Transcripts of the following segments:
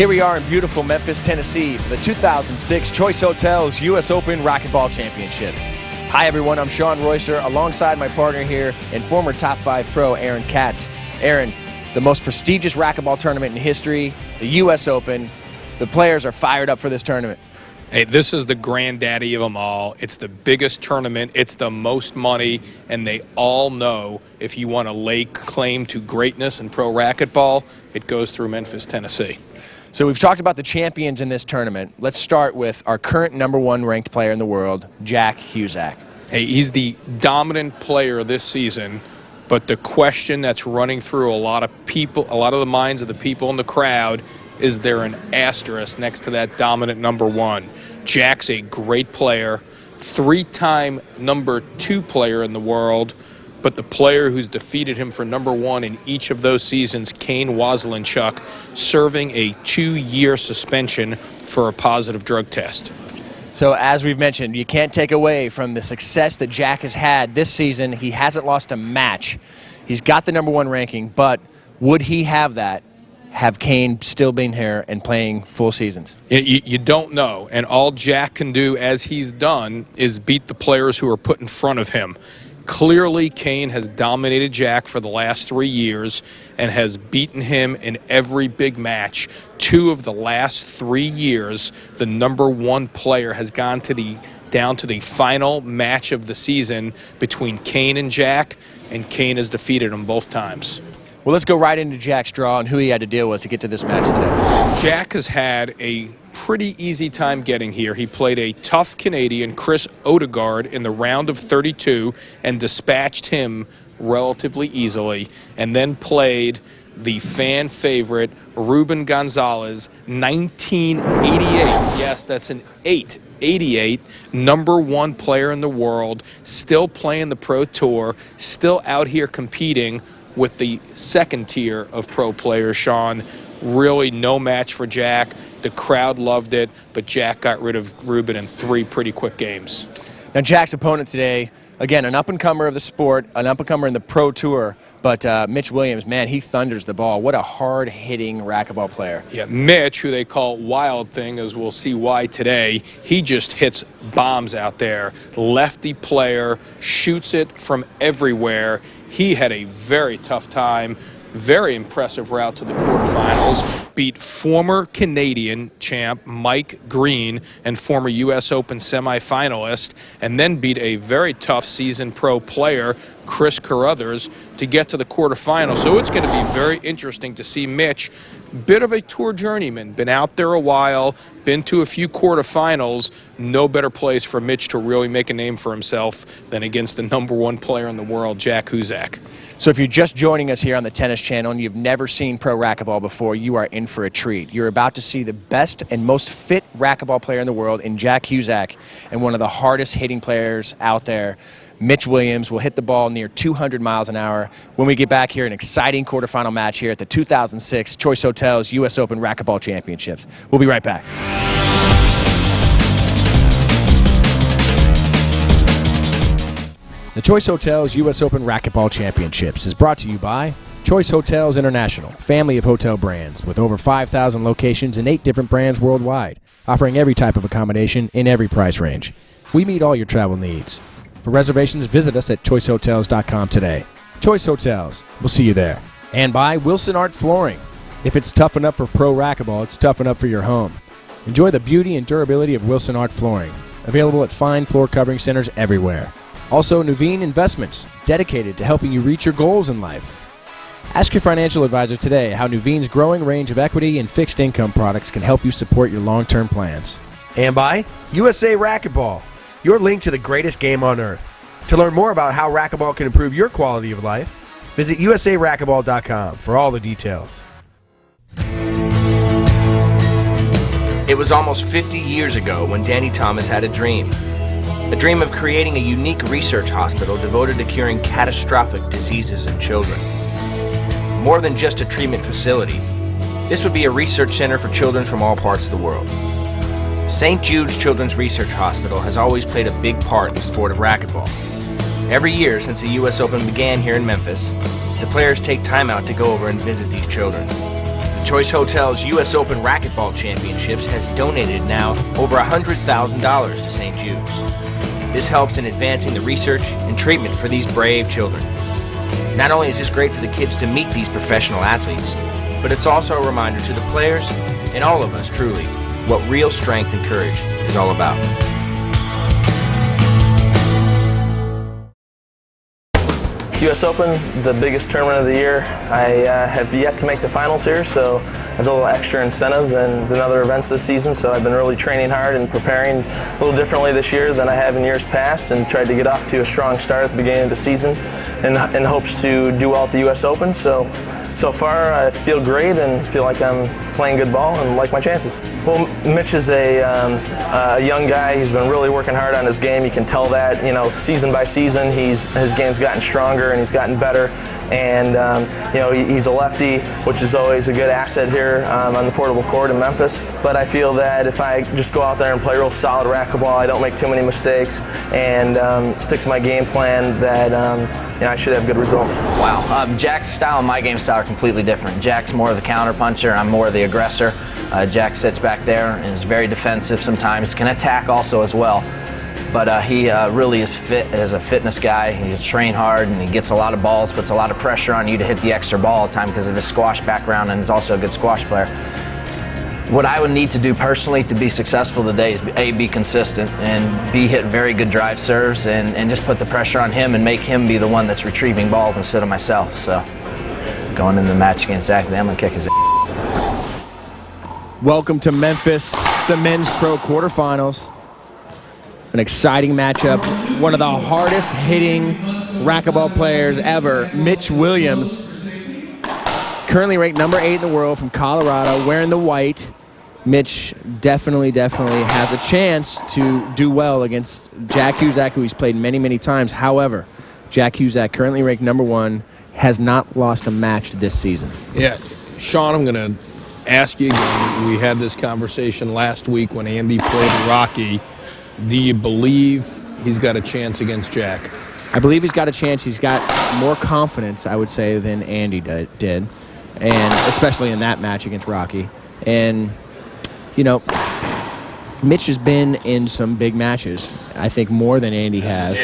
Here we are in beautiful Memphis, Tennessee for the 2006 Choice Hotels U.S. Open Racquetball Championships. Hi everyone, I'm Sean Royster alongside my partner here and former top 5 pro Aaron Katz. Aaron, the most prestigious racquetball tournament in history, the U.S. Open. The players are fired up for this tournament. Hey, this is the granddaddy of them all. It's the biggest tournament. It's the most money, and they all know if you want to lay claim to greatness in pro racquetball, it goes through Memphis, Tennessee. So we've talked about the champions in this tournament. Let's start with our current #1 ranked player in the world, Jack Huczek. Hey, he's the dominant player this season, but the question that's running through a lot of the minds of the people in the crowd, is there an asterisk next to that dominant #1? Jack's a great player, 3-time #2 player in the world, but the player who's defeated him for #1 in each of those seasons, Cain Waslinchuk, serving a 2-year suspension for a positive drug test. So as we've mentioned, you can't take away from the success that Jack has had this season. He hasn't lost a match. He's got the #1 ranking, but would he have that, have Cain still been here and playing full seasons? You don't know, and all Jack can do, as he's done, is beat the players who are put in front of him. Clearly, Cain has dominated Jack for the last 3 years and has beaten him in every big match. 2 of the last 3 years, the #1 player has gone down to the final match of the season between Cain and Jack, and Cain has defeated him both times. Well, let's go right into Jack's draw and who he had to deal with to get to this match today. Jack has had a pretty easy time getting here. He played a tough Canadian, Chris Odegaard, in the round of 32 and dispatched him relatively easily, and then played the fan favorite Ruben Gonzalez, 1988. Yes, that's an 88, #1 player in the world, still playing the Pro Tour, still out here competing with the second tier of pro players, Sean. Really no match for Jack. The crowd loved it, but Jack got rid of Ruben in 3 pretty quick games. Now Jack's opponent today, again, an up-and-comer of the sport, an up-and-comer in the Pro Tour, but Mitch Williams, man, he thunders the ball. What a hard-hitting racquetball player. Yeah, Mitch, who they call Wild Thing, as we'll see why today, he just hits bombs out there. Lefty player, shoots it from everywhere. He had a very tough time. Very impressive route to the quarterfinals. Beat former Canadian champ Mike Green and former U.S. Open semifinalist, and then beat a very tough seasoned pro player, Chris Carruthers, to get to the quarterfinals. So it's going to be very interesting to see Mitch, bit of a tour journeyman, been out there a while, been to a few quarterfinals. No better place for Mitch to really make a name for himself than against the #1 player in the world, Jack Huczek. So if you're just joining us here on the Tennis Channel and you've never seen pro racquetball before, you are in for a treat. You're about to see the best and most fit racquetball player in the world in Jack Huczek, and one of the hardest hitting players out there, Mitch Williams, will hit the ball near 200 miles an hour. When we get back here, an exciting quarterfinal match here at the 2006 Choice Hotels U.S. Open Racquetball Championships. We'll be right back. The Choice Hotels U.S. Open Racquetball Championships is brought to you by Choice Hotels International, family of hotel brands with over 5,000 locations and 8 different brands worldwide, offering every type of accommodation in every price range. We meet all your travel needs. For reservations, visit us at choicehotels.com today. Choice Hotels. We'll see you there. And by Wilson Art Flooring. If it's tough enough for pro racquetball, it's tough enough for your home. Enjoy the beauty and durability of Wilson Art Flooring. Available at fine floor covering centers everywhere. Also, Nuveen Investments, dedicated to helping you reach your goals in life. Ask your financial advisor today how Nuveen's growing range of equity and fixed income products can help you support your long-term plans. And by USA Racquetball, your link to the greatest game on earth. To learn more about how racquetball can improve your quality of life, visit usaracquetball.com for all the details. It was almost 50 years ago when Danny Thomas had a dream of creating a unique research hospital devoted to curing catastrophic diseases in children. More than just a treatment facility, this would be a research center for children from all parts of the world. St. Jude's Children's Research Hospital has always played a big part in the sport of racquetball. Every year since the U.S. Open began here in Memphis, the players take time out to go over and visit these children. The Choice Hotels U.S. Open Racquetball Championships has donated now over $100,000 to St. Jude's. This helps in advancing the research and treatment for these brave children. Not only is this great for the kids to meet these professional athletes, but it's also a reminder to the players and all of us, truly, what real strength and courage is all about. U.S. Open, the biggest tournament of the year. I have yet to make the finals here, so I have a little extra incentive than other events this season, so I've been really training hard and preparing a little differently this year than I have in years past, and tried to get off to a strong start at the beginning of the season in hopes to do well at the U.S. Open. So far I feel great and feel like I'm playing good ball and like my chances. Well, Mitch is a young guy. He's been really working hard on his game. You can tell that, you know, season by season his game's gotten stronger and he's gotten better. And you know, he's a lefty, which is always a good asset here on the portable court in Memphis. But I feel that if I just go out there and play real solid racquetball, I don't make too many mistakes, and stick to my game plan, that you know, I should have good results. Wow, Jack's style and my game style are completely different. Jack's more of the counter puncher, I'm more of the aggressor. Jack sits back there and is very defensive sometimes, can attack also as well. But he really is fit as a fitness guy. He's trained hard and he gets a lot of balls, puts a lot of pressure on you to hit the extra ball all the time because of his squash background, and he's also a good squash player. What I would need to do personally to be successful today is A, be consistent, and B, hit very good drive serves, and just put the pressure on him and make him be the one that's retrieving balls instead of myself. So going into the match against Zach, I'm going to kick his ass. Welcome to Memphis, the men's pro quarterfinals. An exciting matchup. One of the hardest hitting racquetball players ever, Mitch Williams, currently ranked number 8 in the world from Colorado, wearing the white. Mitch definitely has a chance to do well against Jack Huczek, who he's played many times. However, Jack Huczek, currently ranked number 1, has not lost a match this season. Yeah, Sean, I'm going to ask you again. We had this conversation last week when Andy played Rocky. Do you believe he's got a chance against Jack? I believe he's got a chance. He's got more confidence, I would say, than Andy did, and especially in that match against Rocky. And, you know, Mitch has been in some big matches, I think more than Andy has.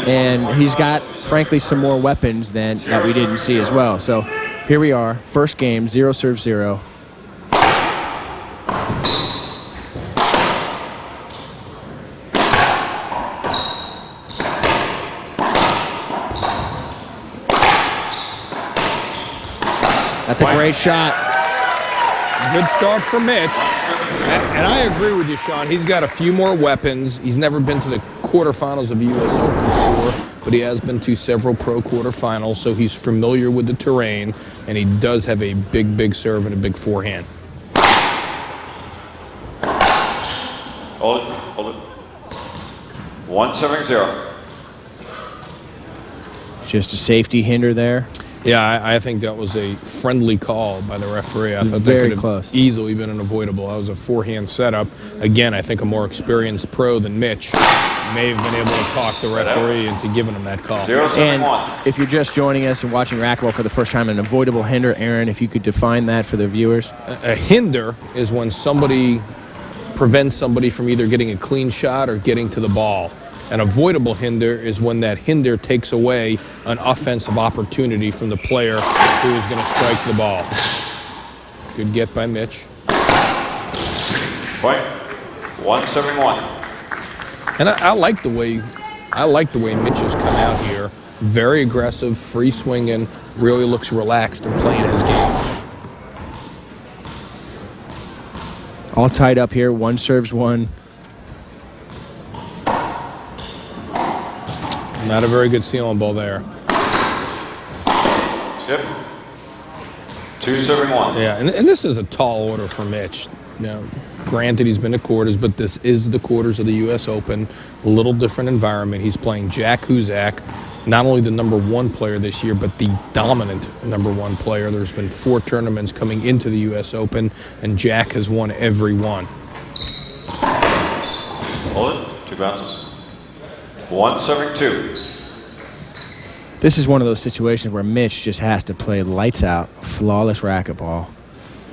And he's got, frankly, some more weapons that we didn't see as well. So here we are, first game, 0-0. That's a great shot. Good start for Mitch. And I agree with you, Sean. He's got a few more weapons. He's never been to the quarterfinals of the U.S. Open before, but he has been to several pro quarterfinals, so he's familiar with the terrain, and he does have a big serve and a big forehand. Hold it. 1-7-0. Just a safety hinder there. Yeah, I think that was a friendly call by the referee. I thought Very that could close. have easily been unavoidable. That was a forehand setup. Again, I think a more experienced pro than Mitch may have been able to talk the referee into giving him that call. 0-7-1. And if you're just joining us and watching racquetball for the first time, an avoidable hinder, Aaron, if you could define that for the viewers. A hinder is when somebody prevents somebody from either getting a clean shot or getting to the ball. An avoidable hinder is when that hinder takes away an offensive opportunity from the player who is going to strike the ball. Good get by Mitch. Point. 1-7-1. And I like the way Mitch has come out here. Very aggressive, free swinging, really looks relaxed and playing his game. All tied up here, 1 serves 1. Not a very good ceiling ball there. Skip. 2-7-1. Yeah, and this is a tall order for Mitch. Now, granted, he's been to quarters, but this is the quarters of the U.S. Open. A little different environment. He's playing Jack Huczek, not only the number 1 player this year, but the dominant number 1 player. There's been 4 tournaments coming into the U.S. Open, and Jack has won every one. Hold it. 2 bounces. 1-7-2. This is one of those situations where Mitch just has to play lights out, flawless racquetball.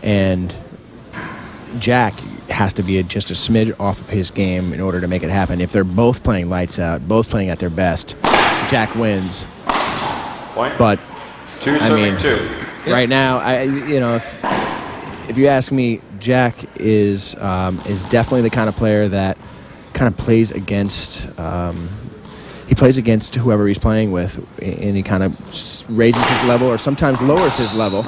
And Jack has to be just a smidge off of his game in order to make it happen. If they're both playing lights out, both playing at their best, Jack wins. Point. But I mean, right now, if you ask me, Jack is definitely the kind of player that kind of plays against. He plays against whoever he's playing with, and he kind of raises his level or sometimes lowers his level,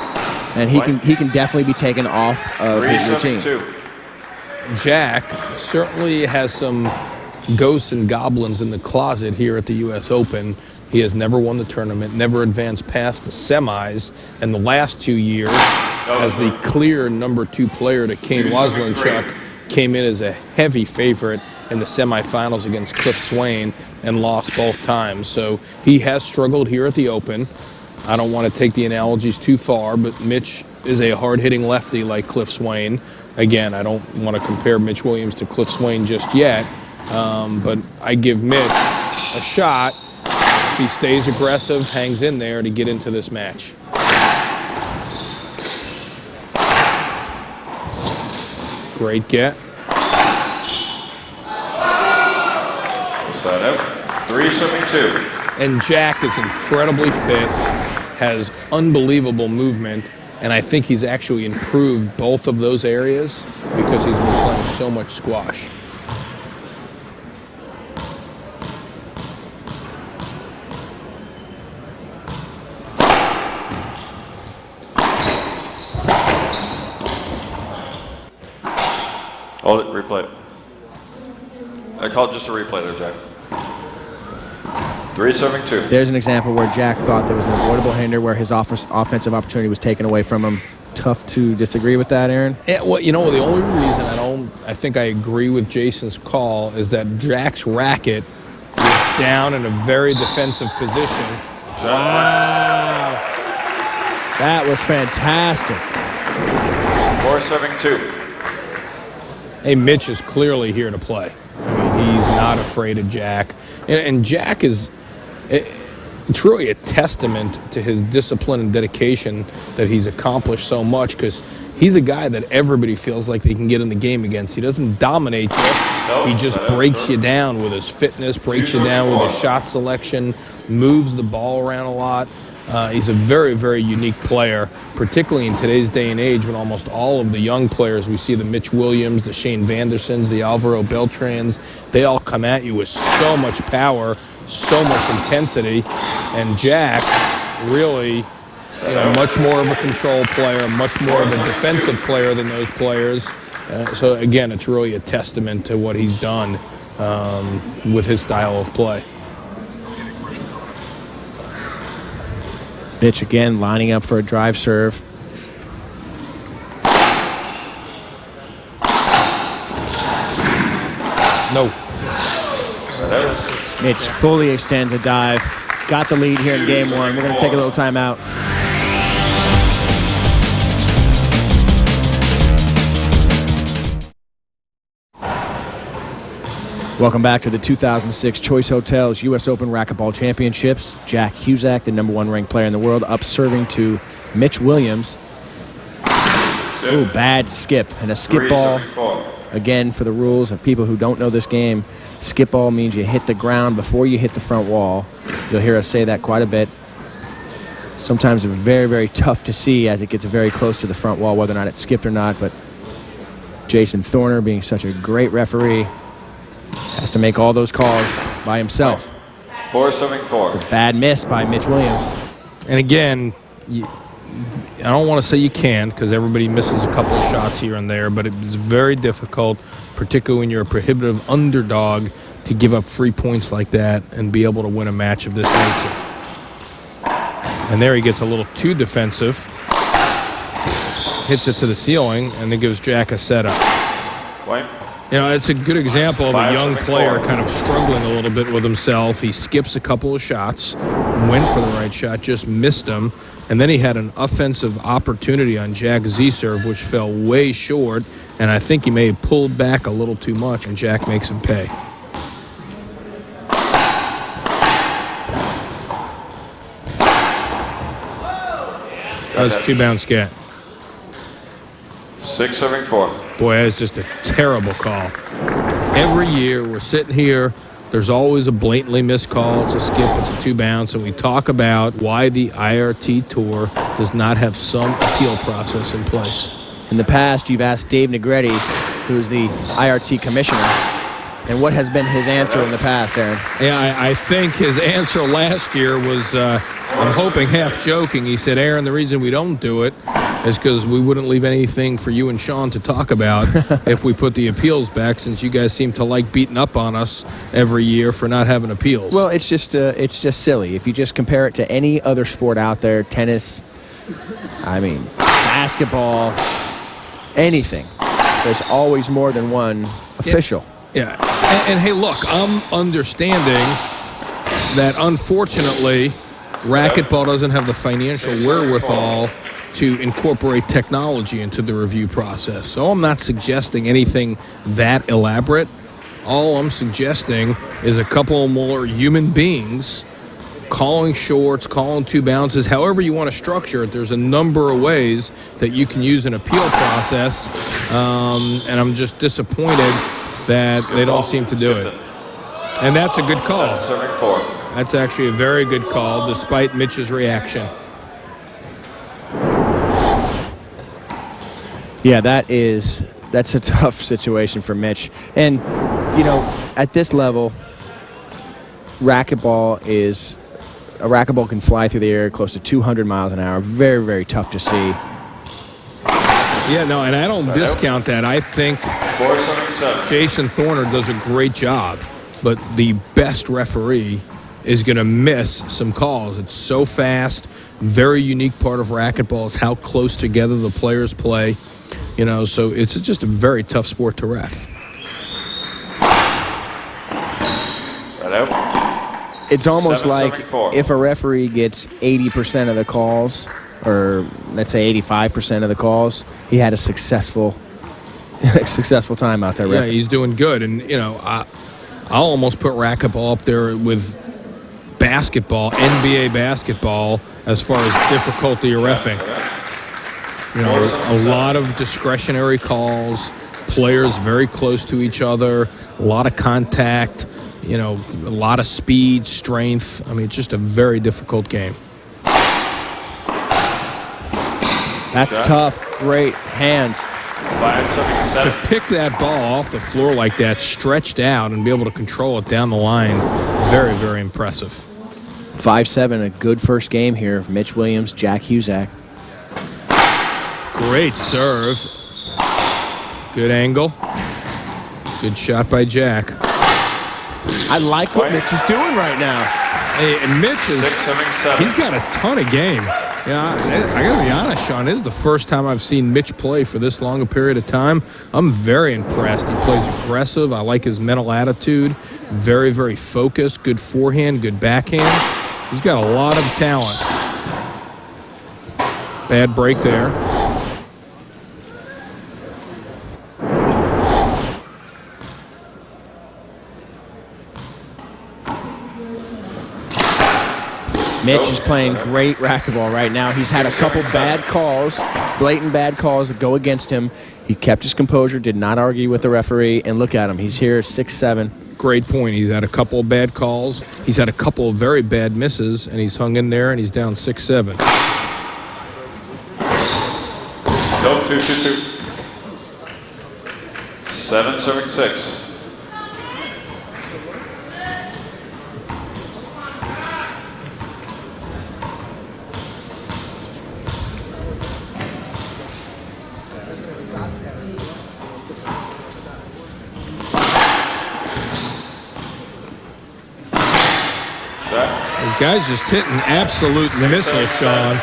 and he can definitely be taken off of his routine. Jack certainly has some ghosts and goblins in the closet here at the U.S. Open. He has never won the tournament, never advanced past the semis, and the last 2 years, as the clear number 2 player to Kane Wozniak, came in as a heavy favorite in the semifinals against Cliff Swain and lost both times. So he has struggled here at the Open. I don't want to take the analogies too far, but Mitch is a hard-hitting lefty like Cliff Swain. Again, I don't want to compare Mitch Williams to Cliff Swain just yet, but I give Mitch a shot if he stays aggressive, hangs in there to get into this match. Great get. Side out. 3-2. And Jack is incredibly fit, has unbelievable movement, and I think he's actually improved both of those areas because he's been playing so much squash. Hold it, replay. I called just a replay there, Jack. 3-2. There's an example where Jack thought there was an avoidable hinder where his offensive opportunity was taken away from him. Tough to disagree with that, Aaron? Yeah, well, the only reason I think I agree with Jason's call is that Jack's racket was down in a very defensive position. Wow. That was fantastic. 4-2. Hey, Mitch is clearly here to play. I mean, he's not afraid of Jack. And Jack is it's really a testament to his discipline and dedication that he's accomplished so much, because he's a guy that everybody feels like they can get in the game against. He doesn't dominate you. He just breaks you down with his fitness, breaks you down with his shot selection, moves the ball around a lot. He's a very, very unique player, particularly in today's day and age when almost all of the young players, we see the Mitch Williams, the Shane Vandersons, the Alvaro Beltrans, they all come at you with so much power, so much intensity, and Jack really, much more of a control player, much more of a defensive player than those players. So again, it's really a testament to what he's done with his style of play. Mitch again lining up for a drive serve. No. Mitch fully extends a dive. Got the lead here in game one. We're going to take a little timeout. Welcome back to the 2006 Choice Hotels U.S. Open Racquetball Championships. Jack Huczek, the #1 ranked player in the world, up serving to Mitch Williams. Ooh, bad skip. And a skip ball, again, for the rules of people who don't know this game, skip ball means you hit the ground before you hit the front wall. You'll hear us say that quite a bit. Sometimes very, very tough to see as it gets very close to the front wall, whether or not it's skipped or not. But Jason Thorner, being such a great referee, has to make all those calls by himself. 4-4. It's a bad miss by Mitch Williams. And again, I don't want to say you can't, because everybody misses a couple of shots here and there, but it's very difficult, particularly when you're a prohibitive underdog, to give up free points like that and be able to win a match of this nature. And there he gets a little too defensive, hits it to the ceiling, and then gives Jack a setup. Point. It's a good example of a young player kind of struggling a little bit with himself. He skips a couple of shots, went for the right shot, just missed him, and then he had an offensive opportunity on Jack's Z-serve, which fell way short, and I think he may have pulled back a little too much, and Jack makes him pay. That was a two-bounce get. 6 serving 4. Boy, that's just a terrible call. Every year we're sitting here, there's always a blatantly missed call. It's a skip, it's a 2-bounce, and we talk about why the IRT Tour does not have some appeal process in place. In the past, you've asked Dave Negretti, who is the IRT commissioner, and what has been his answer in the past, Aaron? Yeah, I think his answer last year was, I'm hoping half joking. He said, Aaron, the reason we don't do it is because we wouldn't leave anything for you and Sean to talk about if we put the appeals back, since you guys seem to like beating up on us every year for not having appeals. Well, it's just silly. If you just compare it to any other sport out there, tennis, basketball, anything, there's always more than one official. Yeah. And hey, look, I'm understanding that unfortunately racquetball doesn't have the financial wherewithal to incorporate technology into the review process. So I'm not suggesting anything that elaborate. All I'm suggesting is a couple more human beings calling shorts, calling 2 bounces, however you want to structure it. There's a number of ways that you can use an appeal process, and I'm just disappointed that they don't seem to do it. And that's a good call. That's actually a very good call, despite Mitch's reaction. Yeah, that's a tough situation for Mitch. And, at this level, racquetball can fly through the air close to 200 miles an hour. Very, very tough to see. Yeah, no, and I don't discount that. I think Jason Thorner does a great job, but the best referee is going to miss some calls. It's so fast. Very unique part of racquetball is how close together the players play. So it's just a very tough sport to ref. It's almost like if a referee gets 80% of the calls, or let's say 85% of the calls, he had a successful time out there. Yeah, refereeing. he's doing good. And, I'll almost put racquetball up there with basketball, NBA basketball, as far as difficulty of reffing. A lot of discretionary calls, players very close to each other, a lot of contact, a lot of speed, strength. It's just a very difficult game. That's tough. Great hands. To pick that ball off the floor like that, stretched out, and be able to control it down the line, very, very impressive. 5-7, a good first game here of Mitch Williams, Jack Huczek. Great serve. Good angle. Good shot by Jack. I like what Mitch is doing right now. Hey, and Mitch he's got a ton of game. Yeah, I got to be honest, Sean, this is the first time I've seen Mitch play for this long a period of time. I'm very impressed. He plays aggressive. I like his mental attitude. Very, very focused. Good forehand, good backhand. He's got a lot of talent. Bad break there. Mitch is playing great racquetball right now. He's had a couple bad calls, blatant bad calls that go against him. He kept his composure, did not argue with the referee, and look at him. He's here 6-7. Great point. He's had a couple of bad calls. He's had a couple of very bad misses, and he's hung in there, and he's down 6-7. Go 2-2-2. 7 serving 6. Guy's just hitting absolute missiles, Sean.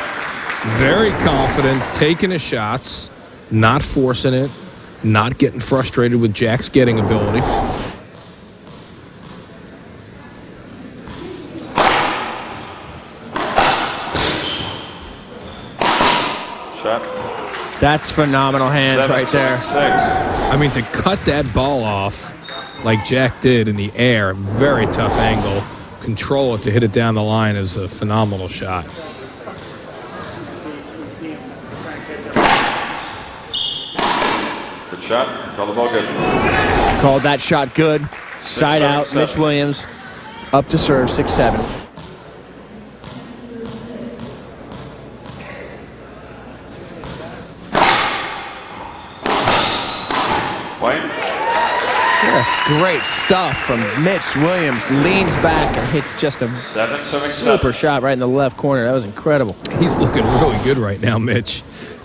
Very confident, taking his shots, not forcing it, not getting frustrated with Jack's getting ability. Shot. That's phenomenal hands right there. 6. To cut that ball off like Jack did in the air, very tough angle. Control it to hit it down the line is a phenomenal shot. Shot. Call the ball good. Called that shot good. Side serving out. seven. Mitch Williams up to serve 6-7. Point. Yes, great stuff from Mitch Williams. Leans back and hits just a 7, serving super 7. shot right in the left corner. That was incredible. He's looking really good right now, Mitch.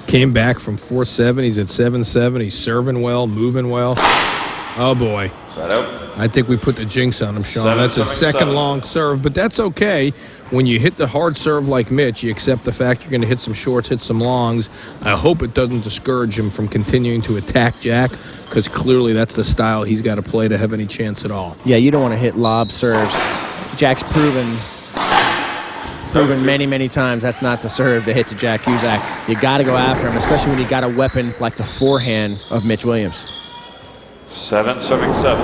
Came back from 4-7. He's at 7-7. He's serving well, moving well. Oh, boy. Side out. I think we put the jinx on him, Sean. 7, That's a serving second 7. long serve, but that's okay. When you hit the hard serve like Mitch, you accept the fact you're going to hit some shorts, hit some longs. I hope it doesn't discourage him from continuing to attack Jack, because clearly that's the style he's got to play to have any chance at all. Yeah, you don't want to hit lob serves. Jack's proven many, many times that's not the serve to hit to Jack Huczek. You got to go after him, especially when you got a weapon like the forehand of Mitch Williams. 7, serving 7.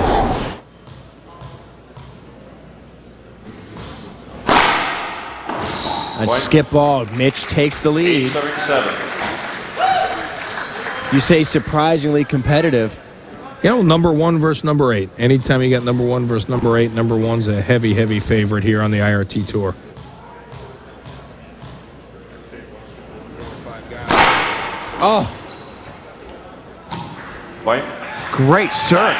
A Point. skip ball. Mitch takes the 8, lead. serving 7. You say surprisingly competitive. You know, number 1 versus number 8. Anytime you got number 1 versus number 8, number 1's a heavy, heavy favorite here on the IRT Tour. Oh, Point. great serve.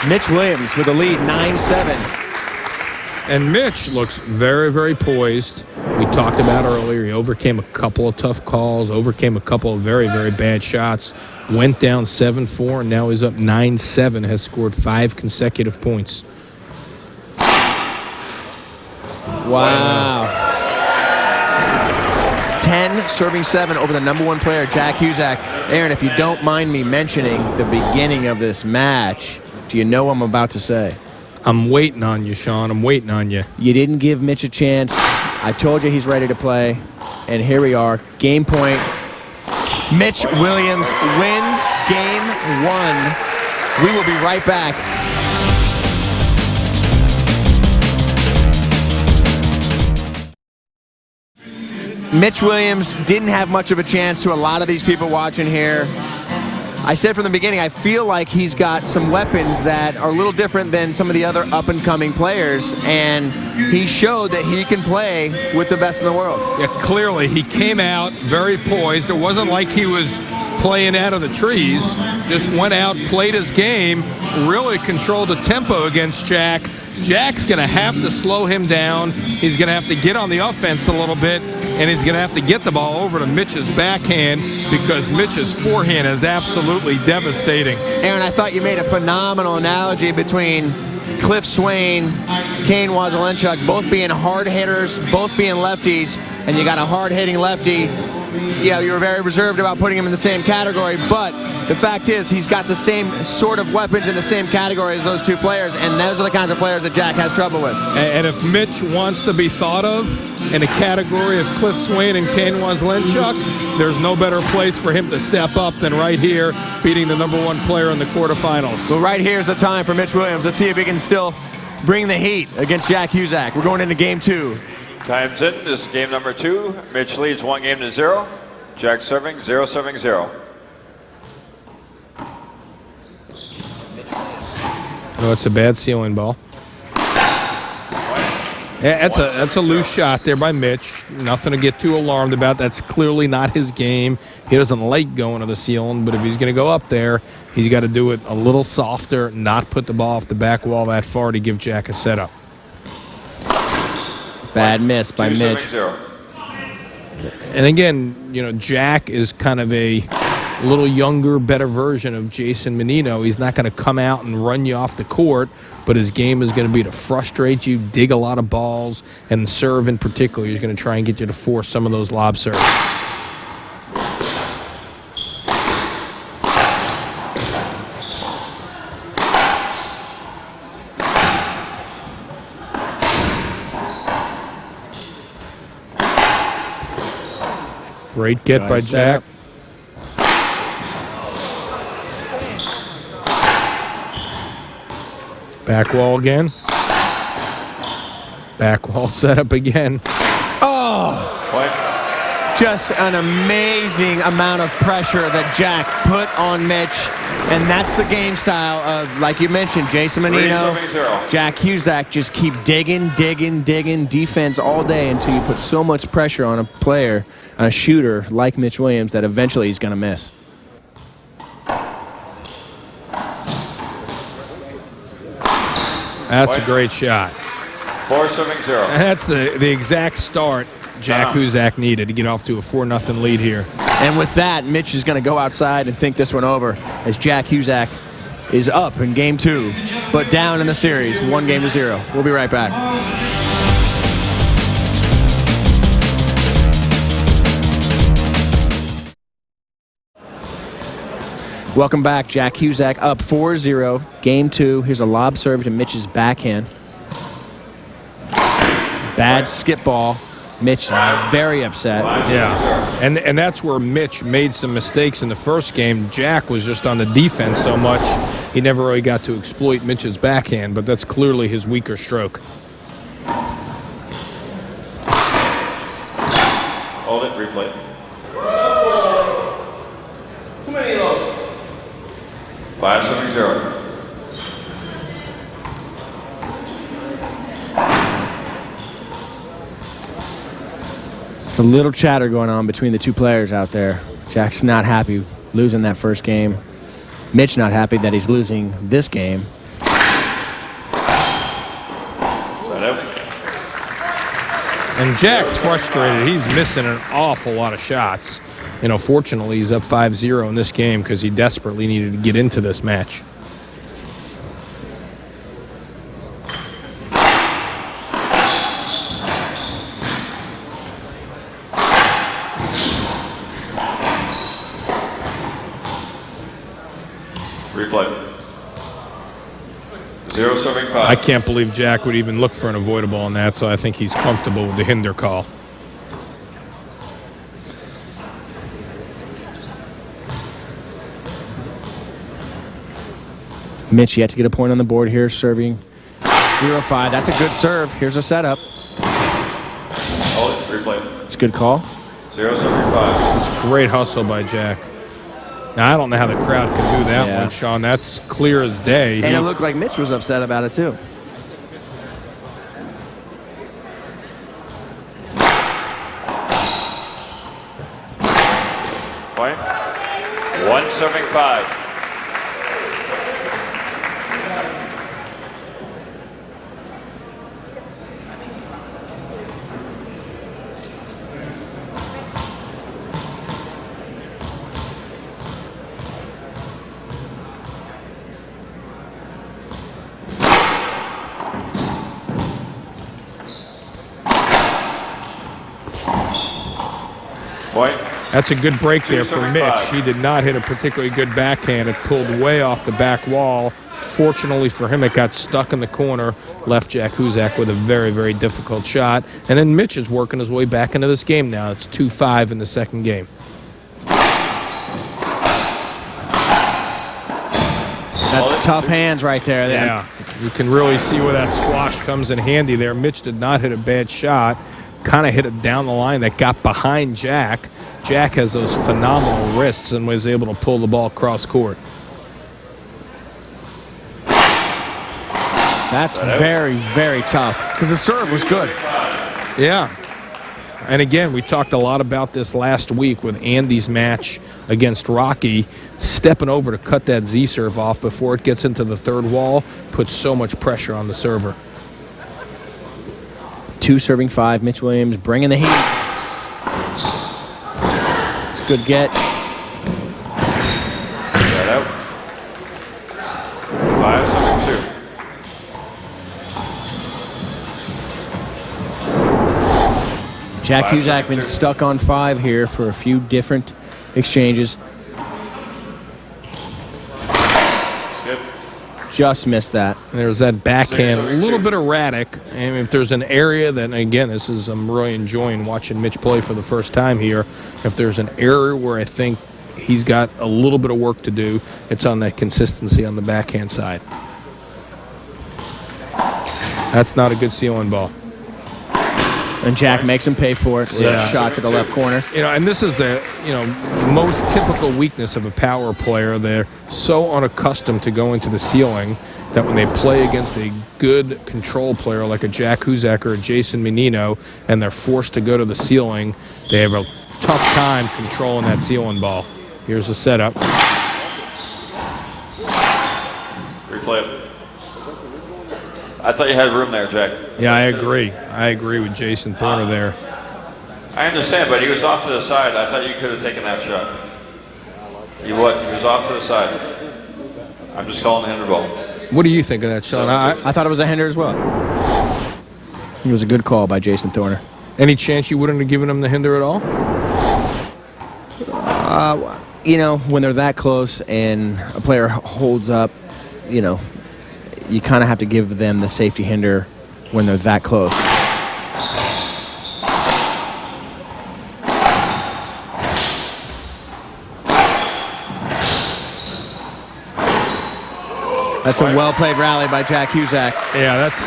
Mitch Williams with the lead, 9-7. And Mitch looks very, very poised. We talked about earlier, he overcame a couple of tough calls, overcame a couple of very, very bad shots, went down 7-4, and now he's up 9-7, has scored 5 consecutive points. Wow. 10 serving 7 over the number 1 player, Jack Huczek. Aaron, if you don't mind me mentioning the beginning of this match, do you know what I'm about to say? I'm waiting on you, Sean. I'm waiting on you. You didn't give Mitch a chance. I told you he's ready to play. And here we are. Game point. Mitch Williams wins game 1. We will be right back. Mitch Williams didn't have much of a chance to a lot of these people watching here. I said from the beginning, I feel like he's got some weapons that are a little different than some of the other up-and-coming players, and he showed that he can play with the best in the world. Yeah, clearly he came out very poised. It wasn't like he was playing out of the trees. Just went out, played his game, really controlled the tempo against Jack. Jack's going to have to slow him down. He's going to have to get on the offense a little bit, and he's going to have to get the ball over to Mitch's backhand because Mitch's forehand is absolutely devastating. Aaron, I thought you made a phenomenal analogy between Cliff Swain, Kane Wazelenchuk, both being hard hitters, both being lefties, and you got a hard-hitting lefty. Yeah, you were very reserved about putting him in the same category, but the fact is he's got the same sort of weapons in the same category as those two players, and those are the kinds of players that Jack has trouble with. And if Mitch wants to be thought of in a category of Cliff Swain and Kane Wazelenchuk, there's no better place for him to step up than right here, beating the number 1 player in the quarterfinals. Well, right here's the time for Mitch Williams. Let's see if he can still bring the heat against Jack Huczek. We're going into game 2. Time's in. This is game number 2. Mitch leads 1-0. Jack serving 0, serving 0. Oh, it's a bad ceiling ball. Yeah, that's a loose shot there by Mitch. Nothing to get too alarmed about. That's clearly not his game. He doesn't like going to the ceiling, but if he's going to go up there, he's got to do it a little softer, not put the ball off the back wall that far to give Jack a setup. Bad miss by 2, Mitch. serving 0. And again, you know, Jack is kind of a little younger, better version of Jason Menino. He's not going to come out and run you off the court, but his game is going to be to frustrate you, dig a lot of balls, and serve in particular. He's going to try and get you to force some of those lob serves. Great get by Jack. Back wall again. Back wall set up again. Point. Just an amazing amount of pressure that Jack put on Mitch. And that's the game style of, like you mentioned, Jason Menino, Jack Huczek, just keep digging defense all day until you put so much pressure on a player, a shooter like Mitch Williams, that eventually he's going to miss. That's a great shot. 4-0. That's the exact start Jack Huczek needed to get off to a 4-0 lead here. And with that, Mitch is going to go outside and think this one over as Jack Huczek is up in game 2, but down in the series, 1-0. We'll be right back. Welcome back. Jack Huczek up 4-0. Game 2. Here's a lob serve to Mitch's backhand. Bad skip ball. Mitch very upset. Yeah, and that's where Mitch made some mistakes in the first game. Jack was just on the defense so much, he never really got to exploit Mitch's backhand, but that's clearly his weaker stroke. Hold it, replay. Too many of those. 5-0. It's a little chatter going on between the two players out there. Jack's not happy losing that first game. Mitch not happy that he's losing this game. And Jack's frustrated. He's missing an awful lot of shots. You know, fortunately, he's up 5-0 in this game because he desperately needed to get into this match. Replay. 0-5. I can't believe Jack would even look for an avoidable on that, so I think he's comfortable with the hinder call. Mitch yet to get a point on the board here, serving 0-5. That's a good serve. Here's a setup. Hold it, replay. It's a good call. 0-5. It's great hustle by Jack. Now, I don't know how the crowd could do that one, Sean. That's clear as day. And it looked like Mitch was upset about it, too. Point. 1-5. Point. That's a good break there for 2-5. Mitch. He did not hit a particularly good backhand. It pulled way off the back wall. Fortunately for him, it got stuck in the corner, left Jack Huczek with a very, very difficult shot. And then Mitch is working his way back into this game now. It's 2-5 in the second game. That's tough hands right there. Yeah, you can really see where that squash comes in handy there. Mitch did not hit a bad shot. Kind of hit it down the line that got behind Jack. Jack has those phenomenal wrists and was able to pull the ball cross court. That's very, very tough because the serve was good. Yeah. And again, we talked a lot about this last week with Andy's match against Rocky. Stepping over to cut that Z serve off before it gets into the third wall puts so much pressure on the server. 2 serving 5. Mitch Williams bringing the heat. It's a good get. Right out. 5-2. Jack Huczek been stuck on 5 here for a few different exchanges. Good. Just missed that. And there's that backhand, a little bit erratic. And if there's an area that, again, I'm really enjoying watching Mitch play for the first time here. If there's an area where I think he's got a little bit of work to do, it's on that consistency on the backhand side. That's not a good ceiling ball. And Jack makes him pay for it with a shot to the left corner. And this is the most typical weakness of a power player. They're so unaccustomed to going to the ceiling that when they play against a good control player like a Jack Huczek or a Jason Menino, and they're forced to go to the ceiling, they have a tough time controlling that ceiling ball. Here's the setup. Replay it. I thought you had room there, Jack. Yeah, I agree. I agree with Jason Thorner there. I understand, but he was off to the side. I thought you could have taken that shot. He was off to the side. I'm just calling the hinder ball. What do you think of that shot? I thought it was a hinder as well. It was a good call by Jason Thorner. Any chance you wouldn't have given him the hinder at all? When they're that close and a player holds up, you kind of have to give them the safety hinder when they're that close. That's a well-played rally by Jack Huczek. Yeah, that's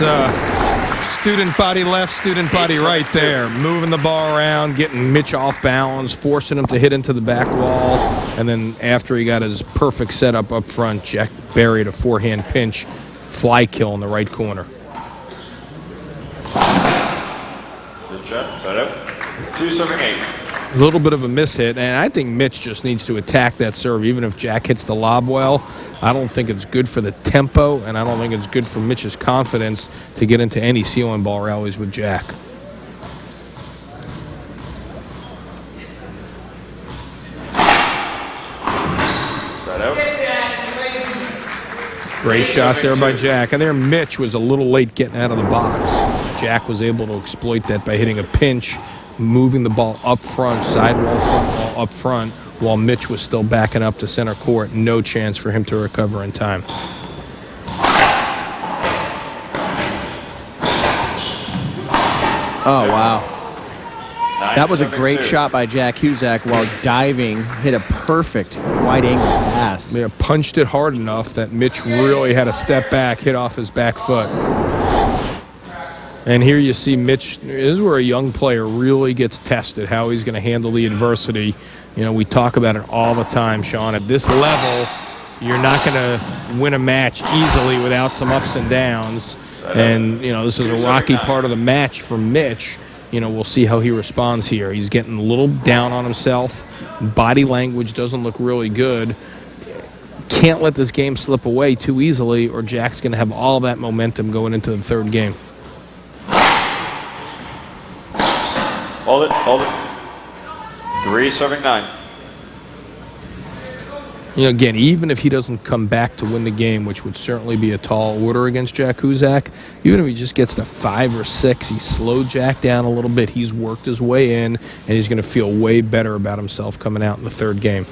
student body left, student body right there. Moving the ball around, getting Mitch off balance, forcing him to hit into the back wall. And then after he got his perfect setup up front, Jack buried a forehand pinch, fly kill in the right corner. Good shot. Side out. 2-8. A little bit of a mishit, and I think Mitch just needs to attack that serve. Even if Jack hits the lob well, I don't think it's good for the tempo, and I don't think it's good for Mitch's confidence to get into any ceiling ball rallies with Jack. Side out. Great shot there by Jack. And there Mitch was a little late getting out of the box. Jack was able to exploit that by hitting a pinch, moving the ball up front, sidewall, front wall up front, while Mitch was still backing up to center court. No chance for him to recover in time. Oh, wow. 9-7-2. That was a great shot by Jack Huczek while diving, hit a perfect wide-angle pass. They punched it hard enough that Mitch really had to step back, hit off his back foot. And here you see Mitch, this is where a young player really gets tested, how he's going to handle the adversity. We talk about it all the time, Sean. At this level, you're not going to win a match easily without some ups and downs. And, this is a rocky part of the match for Mitch. We'll see how he responds here. He's getting a little down on himself. Body language doesn't look really good. Can't let this game slip away too easily, or Jack's going to have all that momentum going into the third game. Hold it. 3-9. Again, even if he doesn't come back to win the game, which would certainly be a tall order against Jack Huczek, even if he just gets to 5 or 6, he slowed Jack down a little bit. He's worked his way in, and he's going to feel way better about himself coming out in the third game.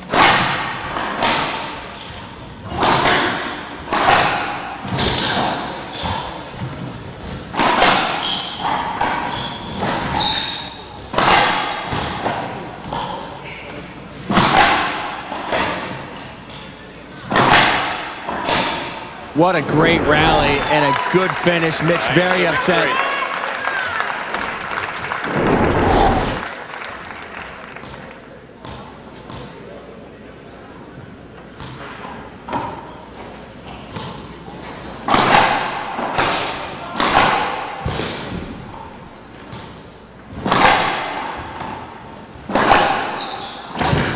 What a great rally and a good finish. Mitch very upset.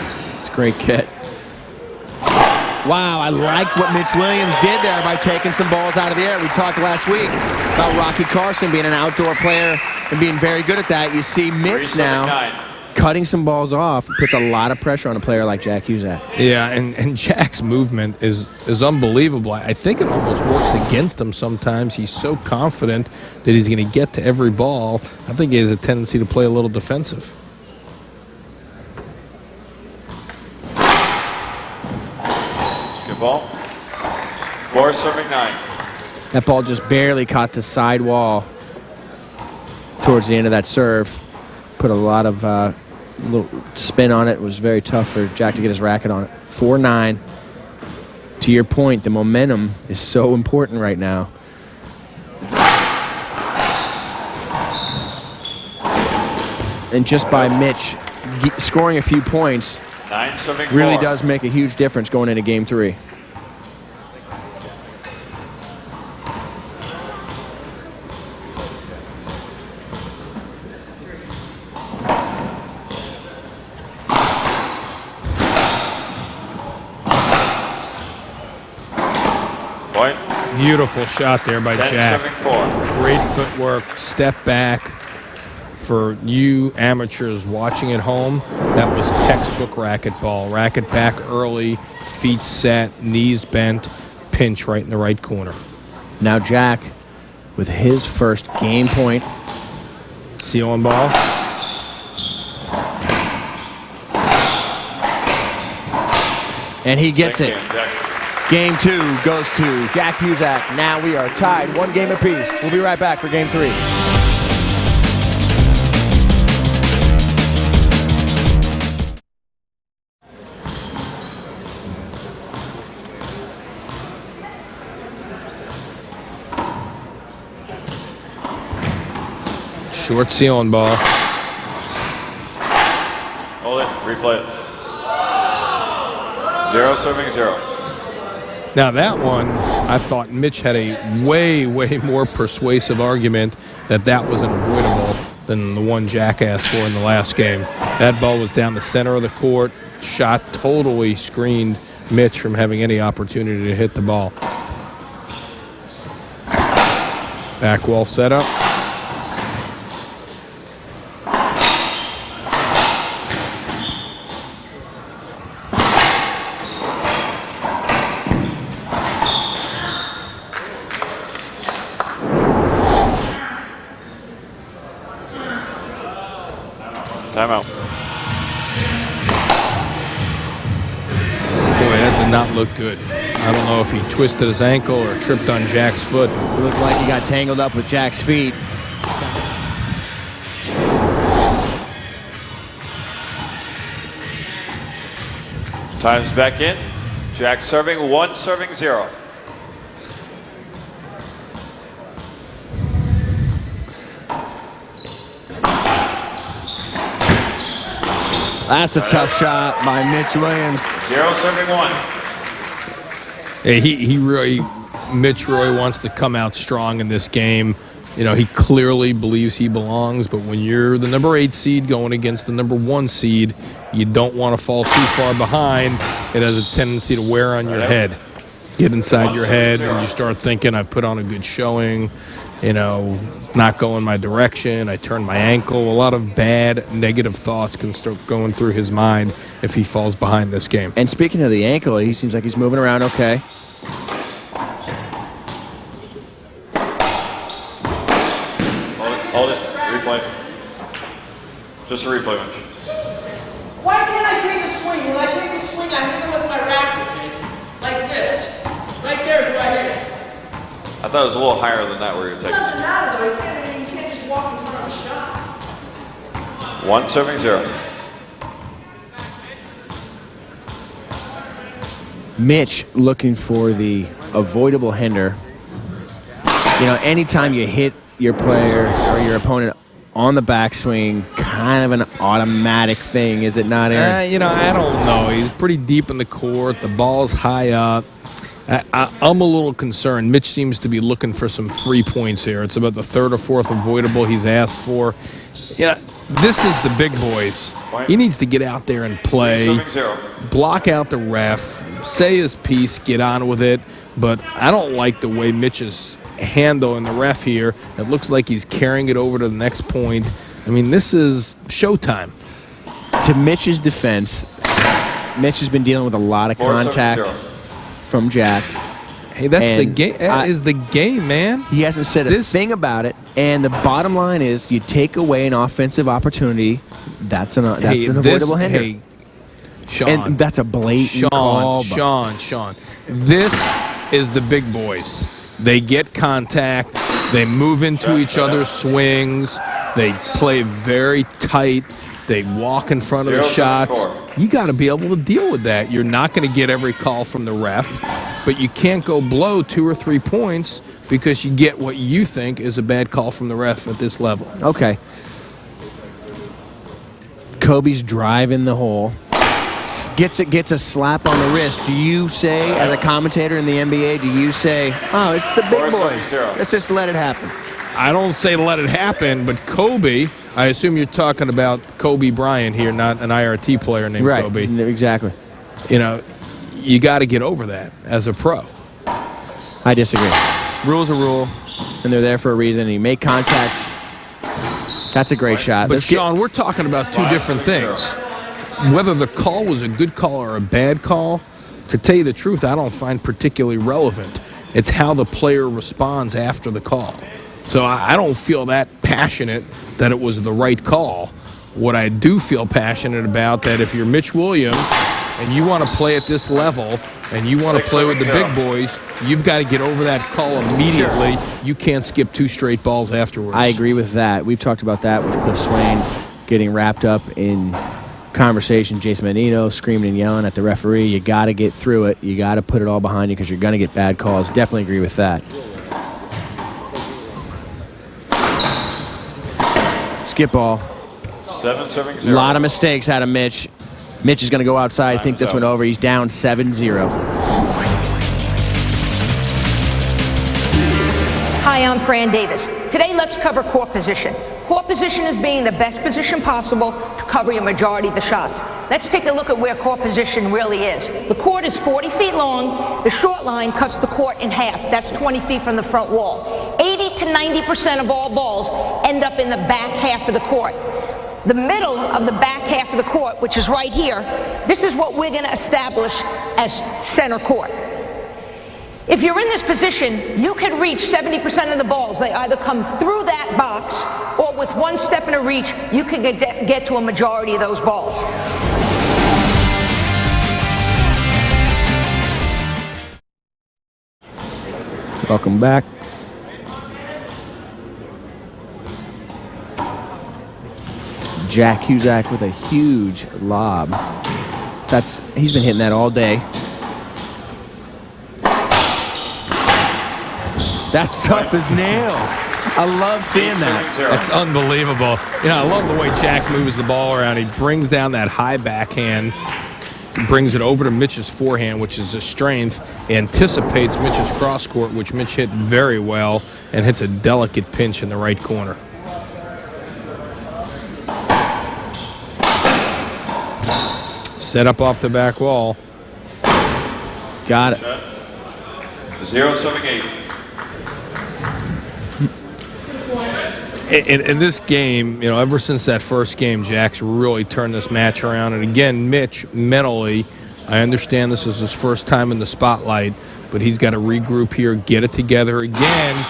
It's a great kit. Wow, I like what Mitch Williams did there by taking some balls out of the air. We talked last week about Rocky Carson being an outdoor player and being very good at that. You see Mitch now cutting some balls off, puts a lot of pressure on a player like Jack Huczek. Yeah, and Jack's movement is unbelievable. I think it almost works against him sometimes. He's so confident that he's going to get to every ball. I think he has a tendency to play a little defensive. Ball. 4-9. That ball just barely caught the side wall towards the end of that serve. Put a lot of little spin on it. It was very tough for Jack to get his racket on it. 4-9. To your point, the momentum is so important right now. And just by Mitch scoring a few points 9-7 really does make a huge difference going into Game 3. Point. Beautiful shot there by Jack. 10-7-4. Great footwork, step back. For you amateurs watching at home, that was textbook racquetball. Racket back early, feet set, knees bent, pinch right in the right corner. Now Jack with his first game point. Seal and ball. And he gets it. Jack. Game 2 goes to Jack Huczek. Now we are tied 1 game apiece. We'll be right back for Game 3. Short ceiling ball. Hold it. Replay it. 0-7-0. Now that one, I thought Mitch had a way more persuasive argument that was unavoidable than the one Jack asked for in the last game. That ball was down the center of the court. Shot totally screened Mitch from having any opportunity to hit the ball. Back wall setup. Timeout. Boy, that did not look good. I don't know if he twisted his ankle or tripped on Jack's foot. It looked like he got tangled up with Jack's feet. Time's back in. Jack serving 1, serving 0. That's a tough shot by Mitch Williams. 0 serving 1. Yeah, Mitch really wants to come out strong in this game. You know, he clearly believes he belongs, but when you're the number 8 seed going against the number 1 seed, you don't want to fall too far behind. It has a tendency to wear on your head. Get inside your head and you start thinking, I've put on a good showing, you know, not going my direction, I turned my ankle. A lot of bad, negative thoughts can start going through his mind if he falls behind this game. And speaking of the ankle, he seems like he's moving around okay. Hold it. Replay. Just a replay, Mitch. Why can't I take a swing? When I take a swing, I hit it with my racket, Jason. Like this. Right there's where I hit it. I thought it was a little higher than that where you were It taking. doesn't matter, though. You can't just walk in front of a shot. 1 serving 0. Mitch looking for the avoidable hinder. You know, anytime you hit your player or your opponent on the backswing, kind of an automatic thing, is it not, Aaron? You know, I don't know. He's pretty deep in the court. The ball's high up. I'm a little concerned. Mitch seems to be looking for some free points here. It's about the 3rd or 4th avoidable he's asked for. Yeah, this is the big boys. He needs to get out there and play, block out the ref, say his piece, get on with it. But I don't like the way Mitch is handling the ref here. It looks like he's carrying it over to the next point. I mean, this is showtime. To Mitch's defense, Mitch has been dealing with a lot of contact from Jack. Hey, that's And the game. That is the game, man. He hasn't said a thing about it. And the bottom line is, you take away an offensive opportunity, that's an avoidable hinder. Hey, Sean. And that's a blatant call. Sean. This is the big boys. They get contact. They move into each other's swings. They play very tight. They walk in front of the shots. You got to be able to deal with that. You're not going to get every call from the ref, but you can't go blow 2 or 3 points because you get what you think is a bad call from the ref at this level. Okay. Kobe's driving the hole. Gets a slap on the wrist. Do you say, as a commentator in the NBA, do you say, oh, it's the big boys, let's just let it happen? I don't say let it happen, but Kobe, I assume you're talking about Kobe Bryant here, not an IRT player named Kobe. Right, exactly. You know, you got to get over that as a pro. I disagree. Rule's a rule, and they're there for a reason. You make contact. That's a great shot. But, Sean, we're talking about two different things. Whether the call was a good call or a bad call, to tell you the truth, I don't find particularly relevant. It's how the player responds after the call. So I don't feel that passionate that it was the right call. What I do feel passionate about, that if you're Mitch Williams and you want to play at this level and you want to play with the big boys, you've got to get over that call immediately. Sure. You can't skip 2 straight balls afterwards. I agree with that. We've talked about that with Cliff Swain getting wrapped up in conversation. Jason Menino screaming and yelling at the referee. You got to get through it. You got to put it all behind you because you're going to get bad calls. Definitely agree with that. Skip ball. 7-0. A lot of mistakes out of Mitch. Mitch is going to go outside. I think this went over. He's down 7-0. Hi, I'm Fran Davis. Today, let's cover court position. Court position is being the best position possible to cover your majority of the shots. Let's take a look at where court position really is. The court is 40 feet long. The short line cuts the court in half. That's 20 feet from the front wall. 80 to 90% of all balls end up in the back half of the court. The middle of the back half of the court, which is right here, this is what we're going to establish as center court. If you're in this position, you can reach 70% of the balls. They either come through that box, or with one step in a reach, you can get to a majority of those balls. Welcome back. Jack Huczek with a huge lob. He's been hitting that all day. That's tough as nails. I love seeing that. That's unbelievable. You know, I love the way Jack moves the ball around. He brings down that high backhand, brings it over to Mitch's forehand, which is a strength, anticipates Mitch's cross court, which Mitch hit very well, and hits a delicate pinch in the right corner. Set up off the back wall. Got it. 0-7-8. In this game, you know, ever since that first game, Jack's really turned this match around. And again, Mitch, mentally, I understand this is his first time in the spotlight, but he's got to regroup here, get it together again.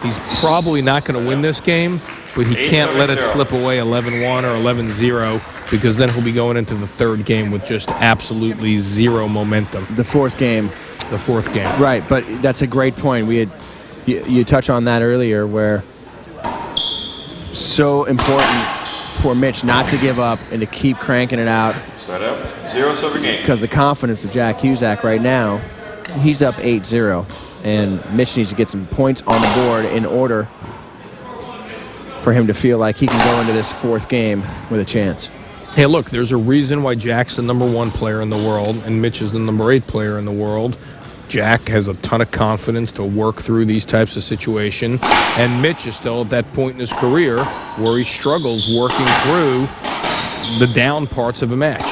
He's probably not going to win this game, but he can't let it slip away 11-1 or 11-0, because then he'll be going into the third game with just absolutely zero momentum. The fourth game. The fourth game. Right, but that's a great point. You touched on that earlier, where so important for Mitch not to give up and to keep cranking it out. Set up. 0-7-8. Because the confidence of Jack Huczek right now, he's up 8-0. And Mitch needs to get some points on the board in order for him to feel like he can go into this fourth game with a chance. Hey, look, there's a reason why Jack's the #1 player in the world and Mitch is the #8 player in the world. Jack has a ton of confidence to work through these types of situations, and Mitch is still at that point in his career where he struggles working through the down parts of a match.